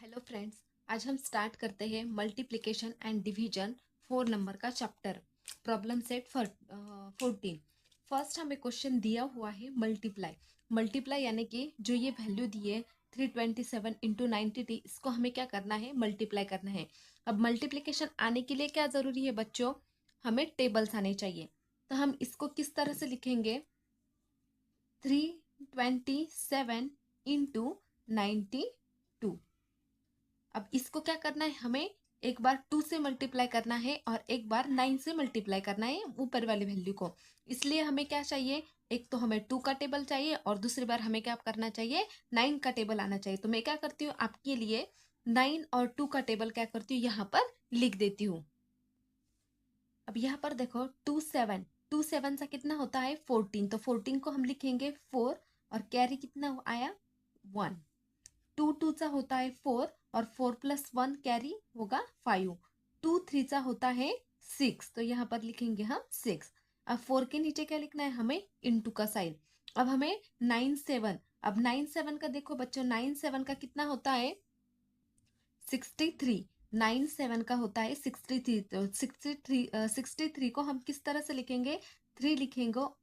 Hello friends, आज हम start करते हैं मल्टीप्लिकेशन एंड डिवीजन 4 नंबर का चैप्टर। Problem set 14। फर्स्ट हमें क्वेश्चन दिया हुआ है मल्टीप्लाई। मल्टीप्लाई यानी कि जो ये वैल्यू दी है 327 इंटू 90t, इसको हमें क्या करना है, मल्टीप्लाई करना है। अब मल्टीप्लिकेशन आने के लिए क्या ज़रूरी है बच्चों, हमें टेबल्स आने चाहिए। तो हम इसको किस तरह से लिखेंगे, 327 इंटू 92। अब इसको क्या करना है, हमें एक बार 2 से मल्टीप्लाई करना है और एक बार 9 से मल्टीप्लाई करना है ऊपर वाली वैल्यू को। इसलिए हमें क्या चाहिए, एक तो हमें 2 का टेबल चाहिए और दूसरी बार हमें क्या करना चाहिए, 9 का टेबल आना चाहिए। तो मैं क्या करती हूँ, आपके लिए 9 और 2 का टेबल क्या करती हूँ, यहाँ पर लिख देती हूँ। अब यहाँ पर देखो 2 7 से कितना होता है 14, तो 14 को हम लिखेंगे 4 और कैरी कितना आया 1। 2 चा होता है 4 और 4 प्लस 1 कैरी होगा 5। 2 3 होता है 6, तो यहाँ पर लिखेंगे हम 6। अब 4 के नीचे क्या लिखना है हमें, इंटू का साइन। अब हमें 9 7, अब 9 7 का देखो बच्चों, 9 7 का कितना होता है 63। 9 7 का होता है 63, तो 63 को हम किस तरह से लिखेंगे, 3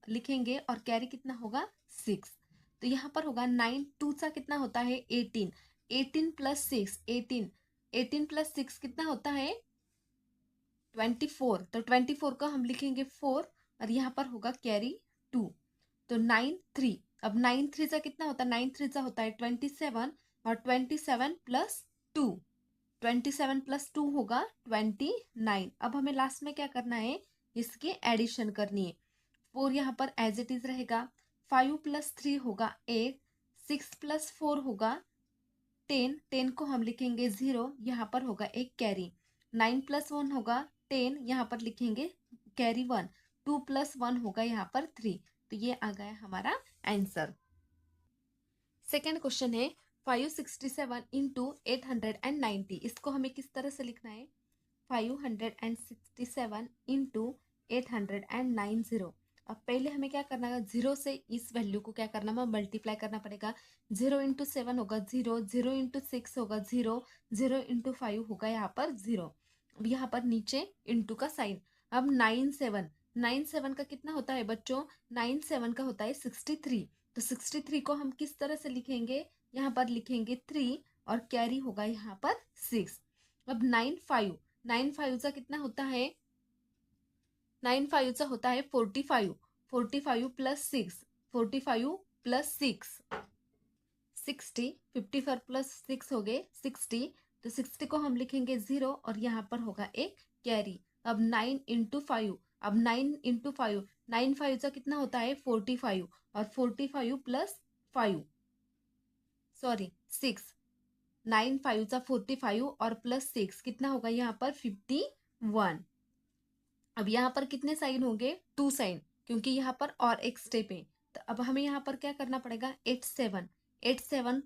लिखेंगे और कैरी कितना होगा 6। तो यहाँ पर होगा 9 2 सा कितना होता है 18। 18 प्लस 6 18, 18 प्लस 6 कितना होता है 24। तो 24 को हम लिखेंगे 4 और यहाँ पर होगा कैरी 2। तो 9 3, अब 9 3 सा कितना होता है, 9 3 सा होता है 27 और 27 प्लस 2, 27 प्लस 2 होगा 29। अब हमें लास्ट में क्या करना है, इसकी एडिशन करनी है। 4 यहाँ पर एज इट इज रहेगा, 5 प्लस 3 होगा 8, 6 प्लस 4 होगा 10, 10 को हम लिखेंगे 0, यहाँ पर होगा एक कैरी। 9 प्लस 1 होगा 10, यहाँ पर लिखेंगे कैरी 1। 2 प्लस 1 होगा यहाँ पर 3। तो ये आ गया हमारा आंसर। सेकेंड क्वेश्चन है 567 इंटू 890। इसको हमें किस तरह से लिखना है, 567 इंटू 890। अब पहले हमें क्या करना है, 0 से इस वैल्यू को क्या करना है, मल्टीप्लाई करना पड़ेगा। 0 इंटू 7 होगा 0, 0 इंटू 6 होगा 0, 0 इंटू 5 होगा यहाँ पर 0। अब यहाँ पर नीचे इंटू का साइन। अब 9 7 का कितना होता है बच्चों, 9 7 का होता है 63। तो 63 को हम किस तरह से लिखेंगे, यहाँ पर लिखेंगे 3 और कैरी होगा यहाँ पर 6। अब 9 5 सा कितना होता है, 9 5 सा होता है 45। 45 प्लस 6, 45 प्लस 6 60। 54 प्लस 6 हो गए 60। तो 60 को हम लिखेंगे 0 और यहाँ पर होगा एक कैरी। अब 9 इंटू 5, अब 9 इंटू 5, 9 5 सा कितना होता है 45 और 45 प्लस 5, सॉरी 6। 9 5 सा 45 और प्लस 6 कितना होगा यहाँ पर 51। अब यहाँ पर कितने साइन होंगे, 2 साइन, क्योंकि यहाँ पर और एक स्टेप है। तो अब हमें यहाँ पर क्या करना पड़ेगा, 8 7।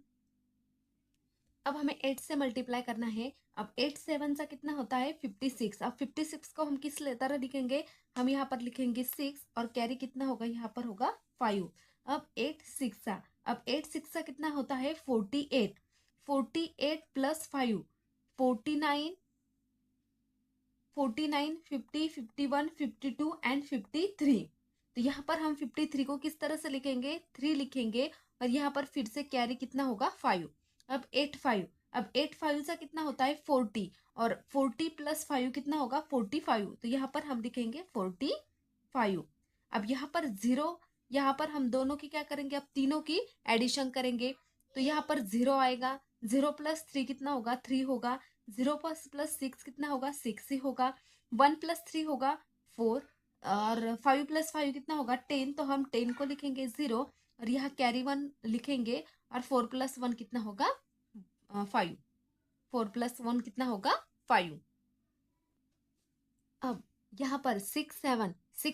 अब हमें 8 से मल्टीप्लाई करना है। अब 8 7 सा कितना होता है 56। अब 56 को हम किस तरह लिखेंगे, हम यहाँ पर लिखेंगे 6 और कैरी कितना होगा यहाँ पर होगा 5। अब 8 6 सा, अब 8 6 सा कितना होता है 48। 48 प्लस 5 49, 49 50 51 52 एंड 53। तो यहाँ पर हम 53 को किस तरह से लिखेंगे, 3 लिखेंगे और यहाँ पर फिर से कैरी कितना होगा 5। अब 8 5, अब 8 5 से कितना होता है 40 और 40 प्लस 5 कितना होगा 45। तो यहाँ पर हम लिखेंगे 45। अब यहाँ पर 0, यहाँ पर हम दोनों की क्या करेंगे, अब तीनों की एडिशन करेंगे। तो यहाँ पर 0 आएगा, 0 प्लस 3 कितना होगा 3 होगा, 0 प्लस 6 कितना होगा 6 ही होगा। 1 प्लस 3 होगा 4 और 5 प्लस 5 कितना होगा 10, तो हम 10 को लिखेंगे 0 और यहाँ कैरी 1 लिखेंगे और 4 प्लस 1 कितना होगा 5। 4 प्लस 1 कितना होगा 5। अब यहाँ पर 6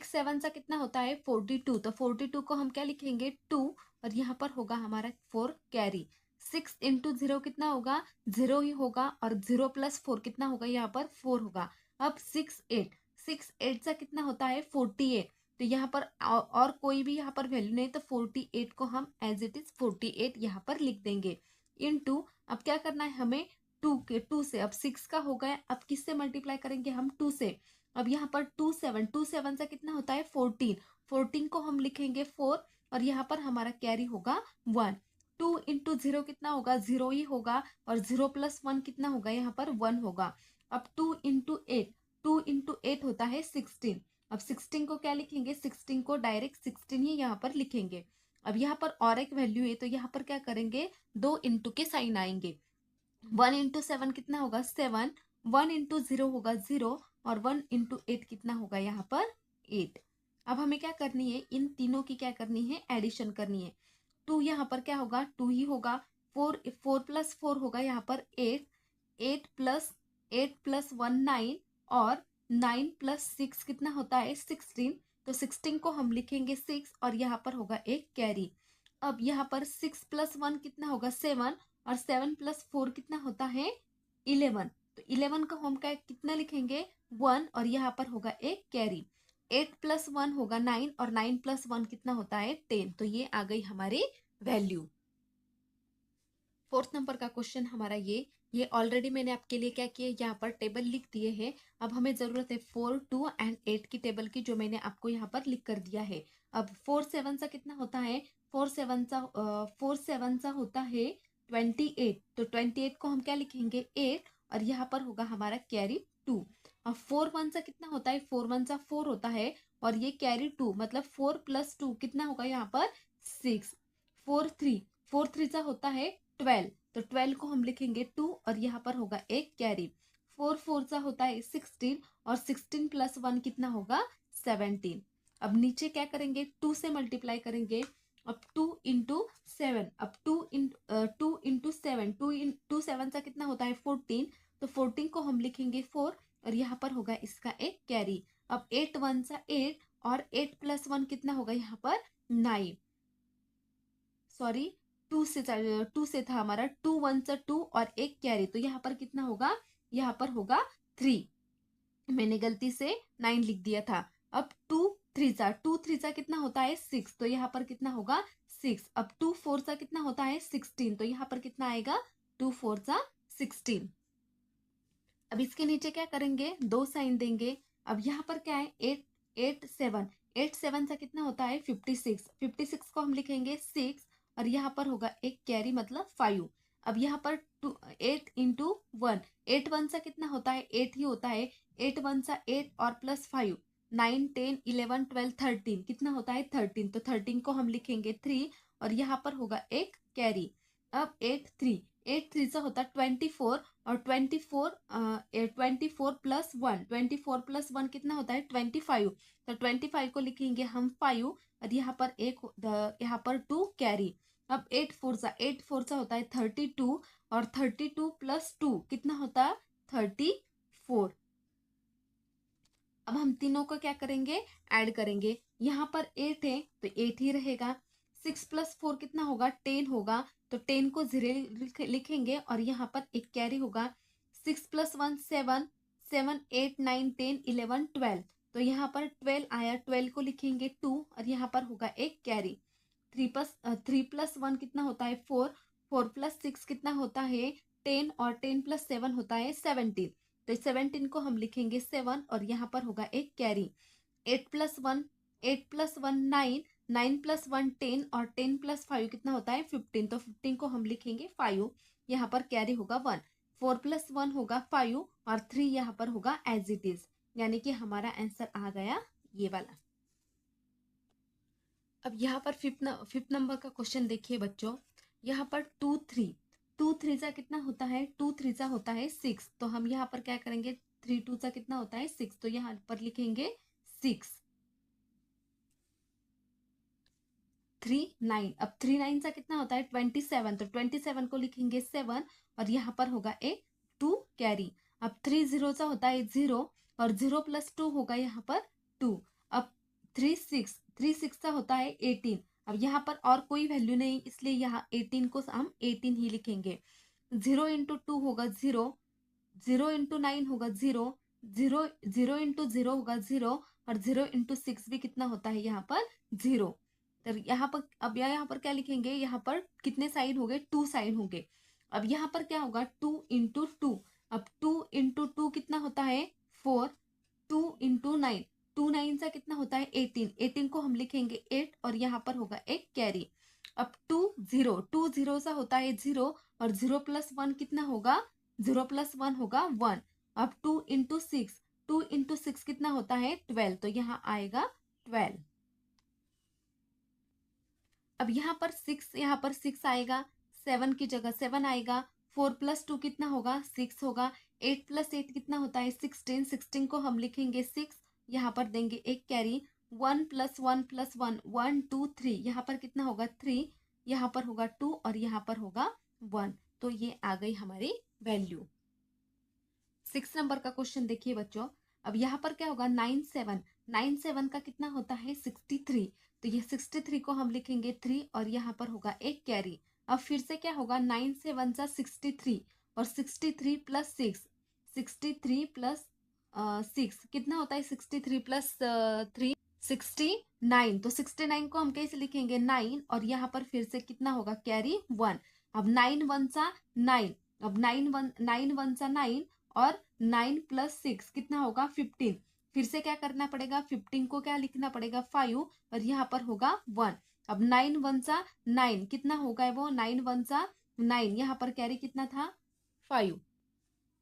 7 सा कितना होता है 42। तो 42 को हम क्या लिखेंगे 2 और यहाँ पर होगा हमारा 4 कैरी। 6 इंटू 0 कितना होगा 0 ही होगा और 0 प्लस 4 कितना होगा यहाँ पर 4 होगा। अब 6 8 सा कितना होता है 48। तो यहाँ पर और कोई भी यहाँ पर वैल्यू नहीं, तो 48 को हम एज इट इज 48 यहाँ पर लिख देंगे। इनटू अब क्या करना है हमें, टू से, अब 6 का हो गया, अब किससे मल्टीप्लाई करेंगे हम, 2 से। अब यहाँ पर 2 7 से कितना होता है 14, 14 को हम लिखेंगे 4 और यहाँ पर हमारा कैरी होगा 1। 2 इंटू 0 कितना होगा, 0 ही होगा, और 0 प्लस 1 कितना होगा, यहाँ पर 1 होगा। अब 2 इंटू 8 होता है 16। अब 16 को क्या लिखेंगे, 16 को डायरेक्ट 16 ही यहाँ पर लिखेंगे। अब यहाँ पर और एक वैल्यू है तो यहाँ पर क्या करेंगे, 2 इंटू के साइन आएंगे। 1 इंटू 7 कितना होगा 7, 1 इंटू 0 होगा 0, और 1 इंटू 8 कितना होगा यहाँ पर 8। अब हमें क्या करनी है, इन तीनों की क्या करनी है, एडिशन करनी है। 2 यहाँ पर क्या होगा, 2 ही होगा। 4 प्लस 4 होगा यहाँ पर 8, 8 प्लस 1 9, और 9 प्लस 6 कितना होता है 16। तो 16 को हम लिखेंगे 6 और यहाँ पर होगा एक कैरी। अब यहाँ पर 6 प्लस 1 कितना होगा 7, और 7 प्लस 4 कितना होता है 11। तो 11 का हम क्या कितना लिखेंगे 1, और यहाँ पर होगा एक कैरी। 8 प्लस 1 होगा 9, और 9 प्लस 1 कितना होता है 10। तो ये आ गई हमारी वैल्यू। फोर्थ नंबर का क्वेश्चन हमारा ये ऑलरेडी मैंने आपके लिए क्या किया, यहाँ पर टेबल लिख दिए हैं। अब हमें जरूरत है 4 2 एंड 8 की टेबल की, जो मैंने आपको यहाँ पर लिख कर दिया है। अब 4 7 सा कितना होता है, 4 7 सा होता है 28। तो 28 को हम क्या लिखेंगे 8, और यहाँ पर होगा हमारा कैरी 2। अब 4 1 सा कितना होता है, 4 1 सा 4 होता है, और ये कैरी 2, मतलब 4 प्लस 2 कितना होगा यहाँ पर 6। 4 3 सा होता है 12, तो 12 को हम लिखेंगे 2, और यहाँ पर होगा एक कैरी। 4 4 सा होता है 16, और 16 प्लस 1 कितना होगा 17। अब नीचे क्या करेंगे, 2 से मल्टीप्लाई करेंगे। अब 2 इंटू 7, अब 2 इंटू 7, 2 7 सा कितना होता है 14, तो 14 को हम लिखेंगे 4, और यहाँ पर होगा इसका एक कैरी। अब 8 1 सा 8, और 8 प्लस 1 कितना होगा यहाँ पर 9, सॉरी 2 से था हमारा, 2 1 सा 2 और एक कैरी, तो यहाँ पर कितना होगा, यहाँ पर होगा 3। मैंने गलती से 9 लिख दिया था। अब 2 3 सा कितना होता है 6, तो यहाँ पर कितना होगा 6। अब 2 4 सा कितना होता है 16, तो यहाँ पर कितना आएगा 2 4 सा 16। अब इसके नीचे क्या करेंगे, 2 साइन देंगे। अब यहाँ पर क्या है 8 8 7, 8 7 सा कितना होता है 56, 56 को हम लिखेंगे 6, और यहाँ पर होगा एक कैरी मतलब 5। अब यहाँ पर 8 इंटू 1, 8 1 सा कितना होता है 8 ही होता है, 8 1 सा 8 और प्लस 5, 9 10 11 12 13 कितना होता है 13, तो 13 को हम लिखेंगे 3, और यहाँ पर होगा एक कैरी। अब 8 3 सा होता है 24, और 24 प्लस 1, 24 प्लस 1 कितना होता है 25, तो 25 को लिखेंगे हम 5, और यहाँ पर यहाँ पर 2 कैरी। अब 8 4 सा होता है 32, और 32 प्लस 2 कितना होता है 34। अब हम तीनों को क्या करेंगे, ऐड करेंगे। यहाँ पर 8 है तो 8 ही रहेगा। 6 प्लस 4 कितना होगा 10 होगा, तो 10 को 0 लिखेंगे, और यहाँ पर एक कैरी होगा। 6 प्लस 1 7, 7 8 9 10 11 12, तो यहाँ पर 12 आया, 12 को लिखेंगे 2, और यहाँ पर होगा एक कैरी। 3 प्लस 1 कितना होता है 4, 4 प्लस 6 कितना होता है 10, और 10 प्लस 7 होता है 17, तो 17 को हम लिखेंगे 7, और यहाँ पर होगा एक कैरी। 8 प्लस 1 9, 9 प्लस 1 10, और 10 प्लस 5 कितना होता है 15, तो 15 को हम लिखेंगे 5, यहाँ पर कैरी होगा 1। 4 प्लस 1 होगा 5, और 3 यहाँ पर होगा एज इट इज, यानी कि हमारा आंसर आ गया ये वाला। अब यहाँ पर फिफ्थ नंबर का क्वेश्चन देखिए बच्चों। यहाँ पर 2 3 सा कितना होता है 2 3 सा होता है 6, तो हम यहाँ पर क्या करेंगे 3 2 सा कितना होता है 6, तो यहाँ पर लिखेंगे 6। 3 9, अब 3 9 सा कितना होता है 27, तो 27 को लिखेंगे 7, और यहाँ पर होगा एक 2 कैरी। अब 3 0 सा होता है 0, और 0 प्लस 2 होगा यहाँ पर 2। अब 3 6 सा होता है 18, अब यहाँ पर और कोई वैल्यू नहीं, इसलिए यहाँ 18 को हम 18 ही लिखेंगे। 0 इंटू 2 होगा 0, 0 इंटू 9 होगा 0, 0 इंटू 0 होगा 0, और 0 इंटू 6 भी कितना होता है यहाँ पर 0। तो यहाँ पर अब यहाँ पर क्या लिखेंगे, यहाँ पर कितने साइन हो गए 2 साइन हो गए। अब यहाँ पर क्या होगा 2 × 2। अब 2 × 2 कितना होता है 4। 2 × 9, 2 9 कितना होता है 18। 18 को हम लिखेंगे 8 और यहाँ पर होगा एक कैरी। अब 2 0 सा होता है 0 और 0+1 कितना होगा 0+1 होगा 1। अब 2 × 6, 2 × 6 कितना होता है 12, तो यहाँ आएगा 12। अब यहाँ पर 6 आएगा, 7 की जगह 7 आएगा। 4+2 कितना होगा 6 होगा। 8+8 कितना होता है 16। 16 को हम लिखेंगे 6, यहाँ पर देंगे एक कैरी। 1+1+1 1 2 3, यहाँ पर कितना होगा 3, यहाँ पर होगा 2 और यहाँ पर होगा 1। तो ये आ गई हमारी वैल्यू। 6 नंबर का क्वेश्चन देखिए बच्चों। अब यहाँ पर क्या होगा 9 7 का कितना होता है 63। तो ये 63 को हम लिखेंगे 3 और यहाँ पर होगा एक कैरी। अब फिर से क्या होगा 9 7 63 और 63 + 6, 63 + 6 कितना होता है 63 + 3 69। तो 69 को हम कैसे लिखेंगे 9 और यहाँ पर फिर से कितना होगा कैरी 1। अब 9 1 9, अब 9 1 9 और 9 + 6 कितना होगा 15। फिर से क्या करना पड़ेगा 15 को क्या लिखना पड़ेगा 5 और यहाँ पर होगा 1। अब 9 1 9 कितना होगा वो 9 1 9, यहाँ पर कैरी कितना था 5।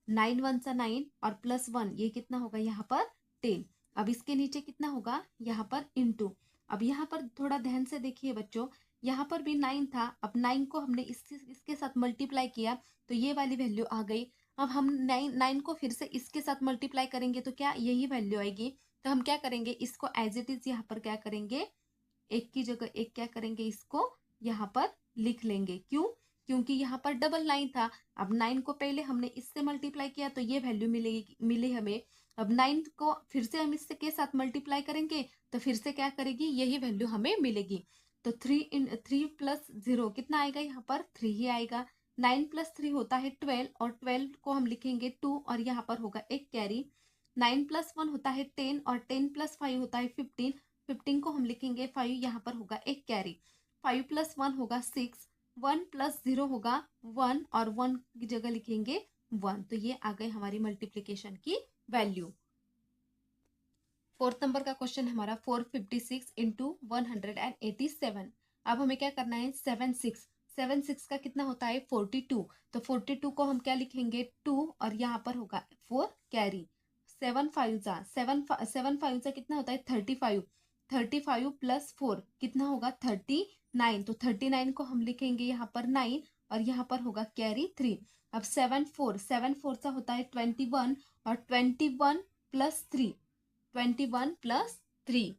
9 1 9 और +1 ये कितना होगा यहाँ पर 10। अब इसके नीचे कितना होगा यहाँ पर इंटू। अब यहाँ पर थोड़ा ध्यान से देखिए बच्चों, यहाँ पर भी 9 था। अब 9 को हमने इसके साथ मल्टीप्लाई किया तो ये वाली वैल्यू आ गई। अब हम 9 को फिर से इसके साथ मल्टीप्लाई करेंगे तो क्या यही वैल्यू आएगी। तो हम क्या करेंगे इसको एज इट इज यहाँ पर क्या करेंगे, एक की जगह एक क्या करेंगे इसको यहाँ पर लिख लेंगे। क्यों, क्योंकि यहाँ पर डबल 9 था। अब 9 को पहले हमने इससे मल्टीप्लाई किया तो ये वैल्यू मिली हमें। अब 9 को फिर से हम इससे के साथ मल्टीप्लाई करेंगे तो फिर से क्या करेगी यही वैल्यू हमें मिलेगी। तो 3 + 0 कितना आएगा यहाँ पर 3 ही आएगा। 9 + 3 होता है 12 और 12 को हम लिखेंगे 2 और यहाँ पर होगा एक कैरी। 9 + 1 होता है 10 और 10 + 5 होता है 15। 15 को हम लिखेंगे 5, यहाँ पर होगा एक कैरी। 5 + 1 होगा 6, 1 + 0 होगा 1 और 1 की जगह लिखेंगे 1। तो ये आ गई हमारी मल्टीप्लिकेशन की वैल्यू। 4th नंबर का क्वेश्चन हमारा 456 × 187। अब हमें क्या करना है 7 6 का कितना होता है 42। तो 42 को हम क्या लिखेंगे 2 और यहाँ पर होगा 4 कैरी। 7 5 कितना होता है 35। 35 + 4 कितना होगा 39। तो 39 को हम लिखेंगे यहाँ पर 9 और यहाँ पर होगा कैरी 3। अब 7 4 होता है 21 और 21 + 3, 21 + 3,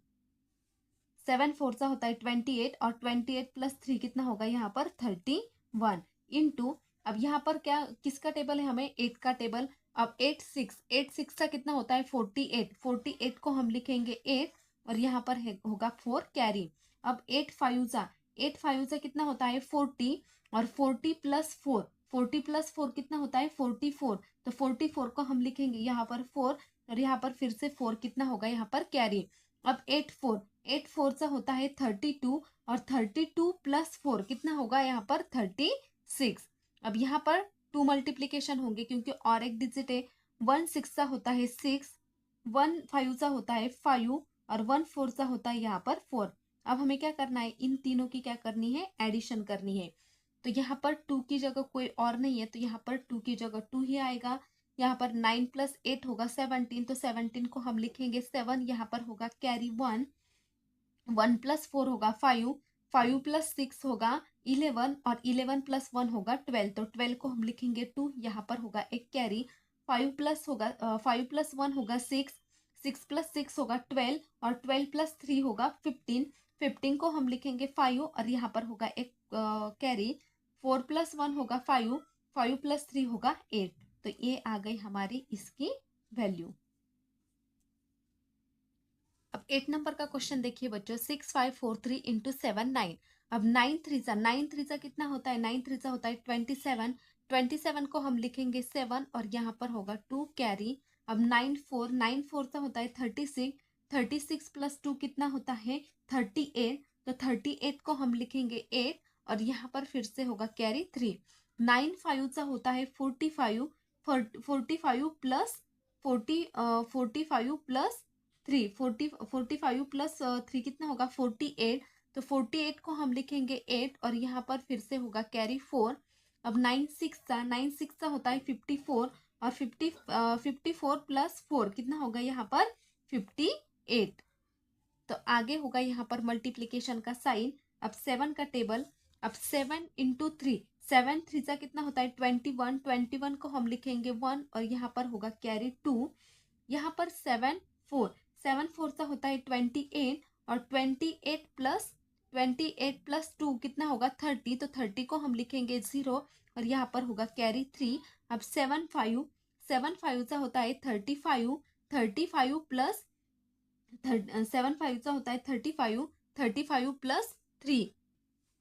7 4 होता है 28 और 28 + 3 कितना होगा यहाँ पर 31 इंटू। अब यहाँ पर क्या किसका टेबल है हमें 8 का टेबल। अब 8 6 का कितना होता है 48। 48 को हम लिखेंगे 8 और यहाँ पर होगा 4 कैरी। अब 8 5 कितना होता है 40 और 40 + 4, 40 + 4 कितना होता है 44। तो 44 को हम लिखेंगे यहाँ पर 4 और यहाँ पर फिर से 4 कितना होगा यहाँ पर कैरी। अब 8 4 होता है 32 और 32 + 4 कितना होगा यहाँ पर 36। अब यहाँ पर 2 मल्टीप्लीकेशन होंगे क्योंकि और एक डिजिट है। 1 6 होता है 6, 1 5 होता है 5 और 1 4 होता है यहाँ पर 4। अब हमें क्या करना है इन तीनों की क्या करनी है एडिशन करनी है। तो यहाँ पर 2 की जगह कोई और नहीं है तो यहाँ पर 2 की जगह 2 ही आएगा। यहाँ पर 9 + 8 होगा 17। तो 17 को हम लिखेंगे 7, यहाँ पर होगा कैरी 1। 1 + 4 होगा 5, 5 + 6 होगा 11 और 11 + 1 होगा 12। तो 12 को हम लिखेंगे 2, यहाँ पर होगा एक कैरी। 5 + 1 होगा 6, 6 + 6 होगा 12 और 12 + 3 होगा 15। 15 को हम लिखेंगे 5 और यहाँ पर होगा एक कैरी। 4 + 1 होगा 5, 5 + 3 होगा 8। तो ये आ गई हमारी इसकी वैल्यू। अब 8 नंबर का क्वेश्चन देखिए बच्चों 6 5 4 3 × 7 9। अब 9 3 कितना होता है 9 3 होता है 27। 27 को हम लिखेंगे 7 और यहाँ पर होगा 2 कैरी। अब 9 4 होता है 36। 36 + 2 कितना होता है 38। तो 38 को हम लिखेंगे 8 और यहाँ पर फिर से होगा कैरी 3। 9 फाइवचा होता है 45, 45 प्लस 45 प्लस 3, 45 प्लस 3 कितना होगा 48। तो 48 को हम लिखेंगे 8 और यहाँ पर फिर से होगा कैरी 4। अब 9 सिक्स होता है 54 और 54 प्लस 4 कितना होगा यहाँ पर 58। तो आगे होगा यहाँ पर मल्टीप्लीकेशन का साइन। अब 7 का टेबल, अब 7 × 3, 7 3 कितना होता है 21, 21 को हम लिखेंगे 1 और यहाँ पर होगा कैरी 2। यहाँ पर 7 4 होता है 28 और 28 प्लस 2 कितना होगा 30। तो 30 को हम लिखेंगे 0 और यहाँ पर होगा कैरी 3। अब 7 5 होता है 35, 35 प्लस 7 5 होता है 35, 35 प्लस 3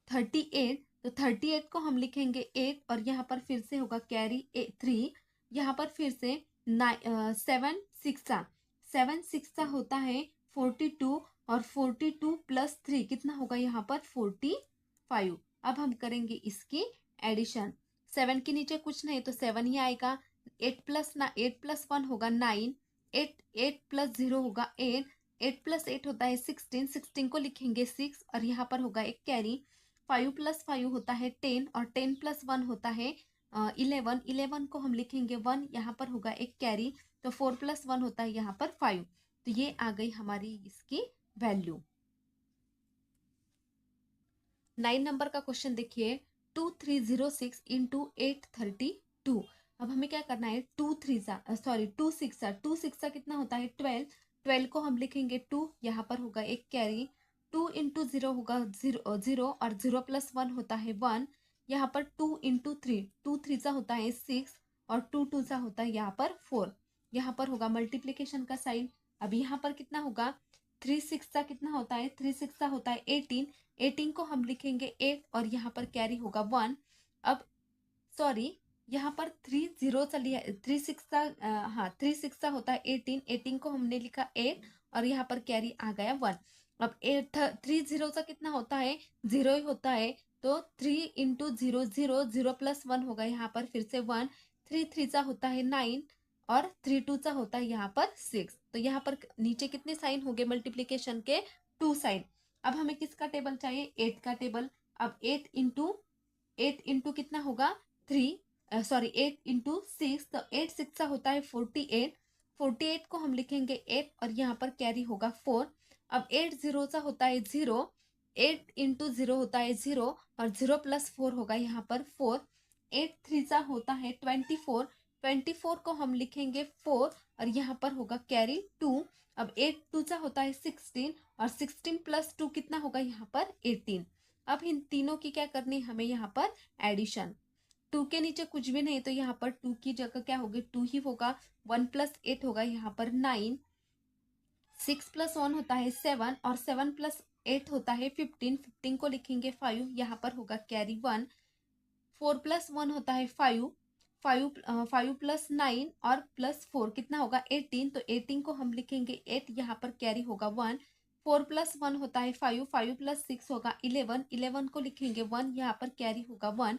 38। तो 38 को हम लिखेंगे 8 और यहाँ पर फिर से होगा कैरी 3। यहाँ पर फिर से 7 6 होता है 42 और 42 प्लस 3 कितना होगा यहाँ पर 45। अब हम करेंगे इसकी एडिशन। 7 के नीचे कुछ नहीं तो 7 ही आएगा। 8 प्लस 1 होगा 9, 8 प्लस 0 होगा 8, 8 प्लस 8 होता है 16, 16 को लिखेंगे 6 और यहाँ पर होगा एक कैरी। 5 प्लस 5 होता है 10 और 10 प्लस 1 होता है 11, 11 को हम लिखेंगे 1, यहाँ पर होगा एक कैरी। तो 4 प्लस 1 होता है यहाँ पर 5। तो ये आ गई हमारी इसकी वैल्यू। 9 नंबर का क्वेश्चन देखिए, 2306 इंटू 832। अब हमें क्या करना है 2 6 कितना होता है 12, 12 को हम लिखेंगे 2, यहाँ पर होगा एक कैरी। 2 × 0 होगा 0 और 0 प्लस 1 होता है 1। यहाँ पर 2 × 3, 2 3 होता है 6 और 2 2 होता है यहाँ पर 4। यहाँ पर होगा मल्टीप्लीकेशन का साइन। अब यहाँ पर कितना होगा 3 6 कितना होता है 3 6 होता है 18, 18 को हम लिखेंगे 8 और यहाँ पर कैरी होगा 1। अब सॉरी, यहाँ पर 3 0 चलिए 3 6 हाँ 3 6 होता है 18, 18 को हमने लिखा 8 और यहाँ पर कैरी आ गया 1। अब 3 0 कितना होता है 0 ही होता है। तो 3 × 0 0, 0 प्लस 1 होगा यहाँ पर फिर से 1। 3 3 होता है 9 और 3 2 होता है यहाँ पर 6। तो यहाँ पर नीचे कितने साइन हो गए मल्टीप्लीकेशन के 2 साइन। अब हमें किसका टेबल चाहिए 8 का टेबल। अब 8 इंटू कितना होगा 3, सॉरी 8 × 6, तो 8 6 होता है 48, 48 को हम लिखेंगे 8 और यहाँ पर कैरी होगा 4। अब 8 0 होता है 0, 8 × 0 होता है 0 और 0 प्लस 4 होगा यहाँ पर 4। 8 3 होता है 24, 24 को हम लिखेंगे 4 और यहाँ पर होगा कैरी 2। अब 8 2 होता है 16 और 16 प्लस 2 कितना होगा यहाँ पर 18। अब इन तीनों की क्या करनी हमें यहाँ पर एडिशन। 2 के नीचे कुछ भी नहीं तो यहाँ पर 2 की जगह क्या होगी 2 ही होगा। 1 प्लस 8 होगा यहाँ पर 9, 6 प्लस 1 होता है 7 और 7 प्लस 8 होता है 15, 15 को लिखेंगे 5, यहाँ पर होगा कैरी 1। 4 प्लस 1 होता है 5, 5 प्लस 9 और प्लस 4 कितना होगा 18। तो 18 को हम लिखेंगे 8, यहाँ पर कैरी होगा 1। 4 प्लस 1 होता है 5, 5 प्लस 6 होगा 11, 11 को लिखेंगे 1, यहाँ पर कैरी होगा 1।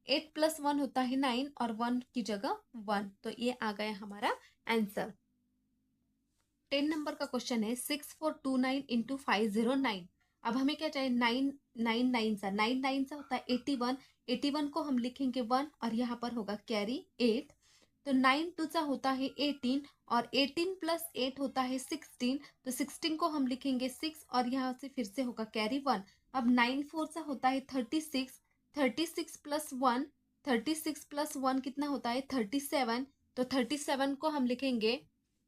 8 प्लस 1 होता है 9 और 1 की जगह 1। तो ये आ गया हमारा आंसर। 10 नंबर का क्वेश्चन है 6429 × 509। अब हमें क्या चाहिए 9 9 होता है 81, 81 को हम लिखेंगे 1 और यहाँ पर होगा कैरी 8। तो 9 2 होता है 18 और 18 प्लस 8 होता है 16, तो 16 को हम लिखेंगे 6 और यहाँ से फिर से होगा कैरी 1। अब 9 4 होता है 36, 36 प्लस 1, 36 प्लस 1 कितना होता है 37। तो 37 को हम लिखेंगे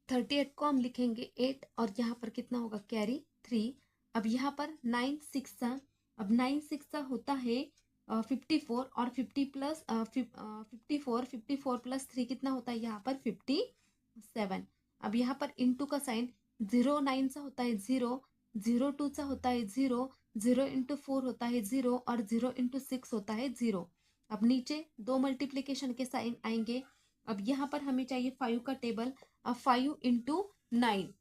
38 को हम लिखेंगे 8 और यहाँ पर कितना होगा कैरी 3। अब यहाँ पर 9 6, अब 9 6 होता है 54 और 50 प्लस 54 प्लस 3 कितना होता है यहाँ पर 57। अब यहाँ पर इंटू का साइन। 0 9 होता है 0, 0 2 होता है 0, 0 × 4 होता है 0 और 0 × 6 होता है 0। अब नीचे दो मल्टीप्लीकेशन के साइन आएंगे। अब यहाँ पर हमें चाहिए 5 का टेबल। अब 5 × 9,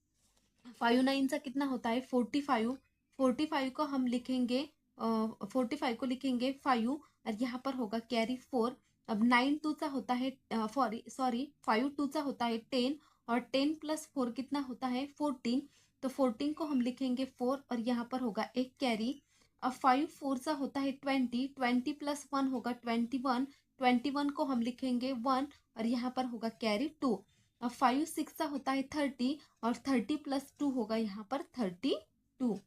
5 9 कितना होता है 45, 45 को हम लिखेंगे 45 को लिखेंगे 5 और यहाँ पर होगा कैरी 4। अब 9 टू सा होता है सॉरी 5 टू सा होता है 10, और 10 प्लस 4 कितना होता है 14। तो 14 को हम लिखेंगे 4 और यहाँ पर होगा एक कैरी। अब 5 4 सा होता है 20, 20 प्लस 1 होगा 21, 21 को हम लिखेंगे 1 और यहाँ पर होगा कैरी 2। अब 5 6 सा होता है 30, और 30 प्लस 2 होगा यहाँ पर 32।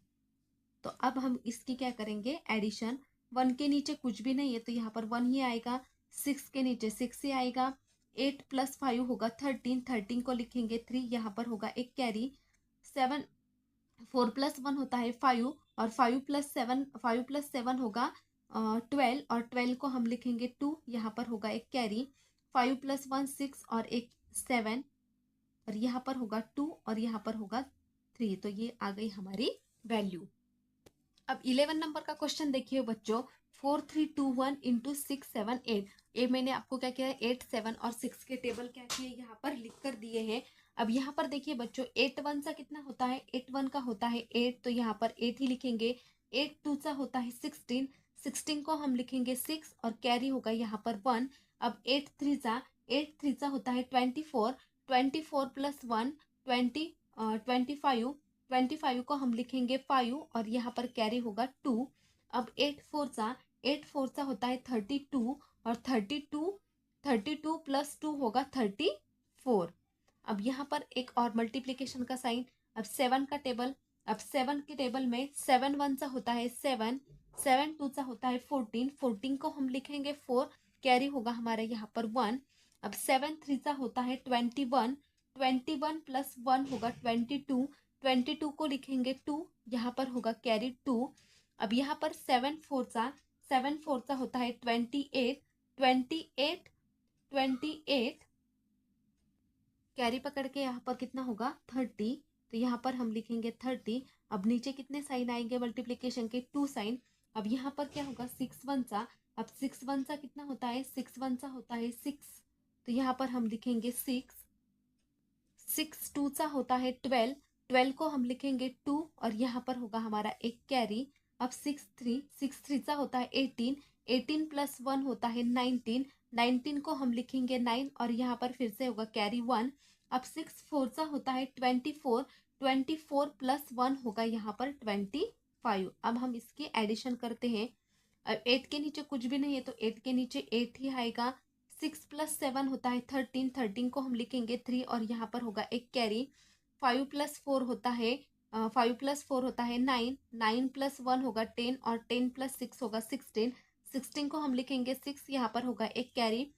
तो अब हम इसकी क्या करेंगे एडिशन। 1 के नीचे कुछ भी नहीं है तो यहाँ पर 1 ही आएगा, 6 के नीचे 6 ही आएगा, 8 प्लस 5 होगा 13, 13 को लिखेंगे 3, यहाँ पर होगा एक कैरी। 7 4 प्लस 1 होता है 5, और 5 प्लस 7 होगा 12, और 12 को हम लिखेंगे 2, यहाँ पर होगा एक कैरी। 5 प्लस 1 6 और एक 7, और यहाँ पर होगा 2 और यहाँ पर होगा 3। तो ये आ गई हमारी वैल्यू। अब 11 नंबर का क्वेश्चन देखिए बच्चों, 4 3 2 1 इंटू 6 7 8। ये मैंने आपको क्या किया है 8 7 और 6 के टेबल क्या किए यहाँ पर लिख कर दिए हैं। अब यहाँ पर देखिए बच्चों 8 1 सा कितना होता है, 8 1 का होता है 8, तो यहाँ पर 8 ही लिखेंगे। 8 2 सा होता है 16, 16 को हम लिखेंगे 6 और कैरी होगा यहाँ पर 1। अब 8 3 सा होता है 24, 24 प्लस 1 25, 25 को हम लिखेंगे 5 और यहाँ पर कैरी होगा 2। अब 8 4 सा होता है 32, और 32 प्लस 2 होगा 34। अब यहाँ पर एक और मल्टीप्लिकेशन का साइन। अब 7 का टेबल, अब 7 के टेबल में 7 1 सा होता है 7, 7 2 सा होता है 14, 14 को हम लिखेंगे 4, कैरी होगा हमारे यहाँ पर 1। अब 7 3 सा होता है 21, 21 प्लस 1 होगा 22, 22 को लिखेंगे 2, यहाँ पर होगा कैरी 2। अब यहाँ पर 7 4 सा होता है 28, 28 28 कैरी पकड़ के यहाँ पर कितना होगा 30, तो यहाँ पर हम लिखेंगे 30। अब नीचे कितने साइन आएंगे मल्टीप्लिकेशन के 2 साइन। अब यहाँ पर क्या होगा 6 1 सा, अब 6 1 सा कितना होता है 6 1 सा होता है 6, तो यहाँ पर हम लिखेंगे 6। 6 2 सा होता है 12, 12 को हम लिखेंगे 2 और यहाँ पर होगा हमारा एक कैरी। अब 6 3 सा होता है 18, 18 प्लस 1 होता है 19, 19 को हम लिखेंगे 9 और यहाँ पर फिर से होगा कैरी 1। अब 6 4 सा होता है 24, 24 प्लस 1 होगा यहाँ पर 25। अब हम इसकी एडिशन करते हैं। अब 8 के नीचे कुछ भी नहीं है तो 8 के नीचे 8 ही आएगा। 6 प्लस 7 होता है 13, 13 को हम लिखेंगे 3 और यहाँ पर होगा एक कैरी। 5 प्लस 4 होता है 9, 9 प्लस 1 होगा 10 और 10 प्लस 6 होगा 16, 16 को हम लिखेंगे 6, यहाँ पर होगा एक कैरी।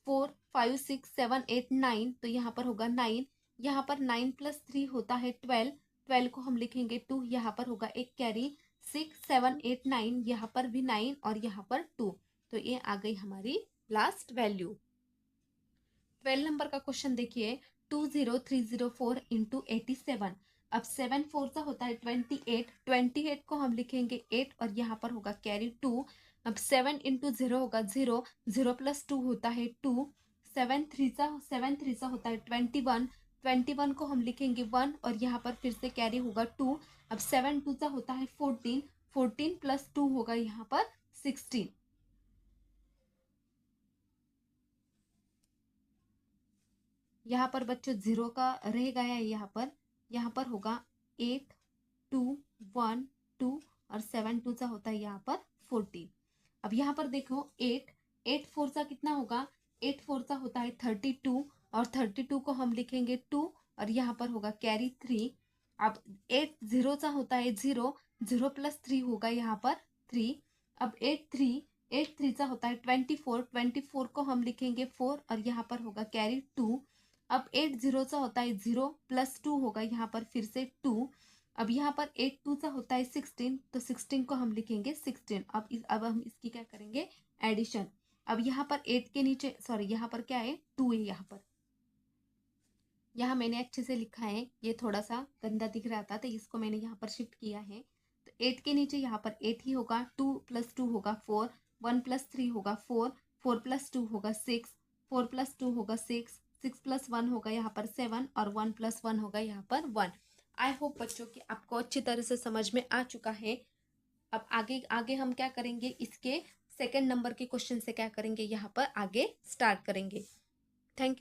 4 5 6 7 8 9, तो यहाँ पर होगा 9, यहाँ पर 9 प्लस 3 होता है 12, 12 को हम लिखेंगे 2, यहाँ पर होगा एक कैरी। 6 7 8 9, यहाँ पर भी 9 और यहाँ पर 2, तो ये आ गई हमारी लास्ट वैल्यू। 12 नंबर का क्वेश्चन देखिए, 20304 इंटू 87। अब 7 4 सा होता है 28, 28 को हम लिखेंगे 8 और यहाँ पर होगा कैरी 2। अब 7 इंटू 0 होगा 0, 0 प्लस 2 होता है 2। 7 3 सा होता है 21, 21 को हम लिखेंगे 1 और यहाँ पर फिर से कैरी होगा 2। अब 7 2 सा होता है 14, 14 प्लस 2 होगा यहाँ पर 16। यहाँ पर बच्चों 0 का रह गया है, यहाँ पर होगा 8 2 1 2 और 7 2 सा होता है यहाँ पर 14। अब यहाँ पर देखो 8 4 सा कितना होगा, 8 4 सा होता है 32 और 32 को हम लिखेंगे 2 और यहाँ पर होगा कैरी 3। अब 8 0 सा होता है 0, 0 प्लस 3 होगा यहाँ पर 3। अब 8 3 सा होता है 24, 24 को हम लिखेंगे 4 और यहाँ पर होगा कैरी 2। अब 8 0 सा होता है 0 प्लस 2 होगा यहाँ पर फिर से 2। अब यहाँ पर 8 2 सा होता है 16, तो 16 को हम लिखेंगे 16। अब हम इसकी क्या करेंगे एडिशन। अब यहाँ पर 8 के नीचे सॉरी यहाँ पर क्या है 2 है, यहाँ मैंने अच्छे से लिखा है, ये थोड़ा सा गंदा दिख रहा था तो इसको मैंने यहाँ पर शिफ्ट किया है। तो 8 के नीचे यहाँ पर 8 ही होगा, 2 प्लस 2 होगा 4, 1 प्लस 3 होगा 4, 4 प्लस 2 होगा 6, 4 प्लस 2 होगा 6, 6 प्लस 1 होगा यहाँ पर 7 और 1 प्लस 1 होगा यहाँ पर 1। आई होप बच्चों कि आपको अच्छी तरह से समझ में आ चुका है। अब आगे आगे हम क्या करेंगे, इसके सेकेंड नंबर के क्वेश्चन से क्या करेंगे, यहाँ पर आगे स्टार्ट करेंगे।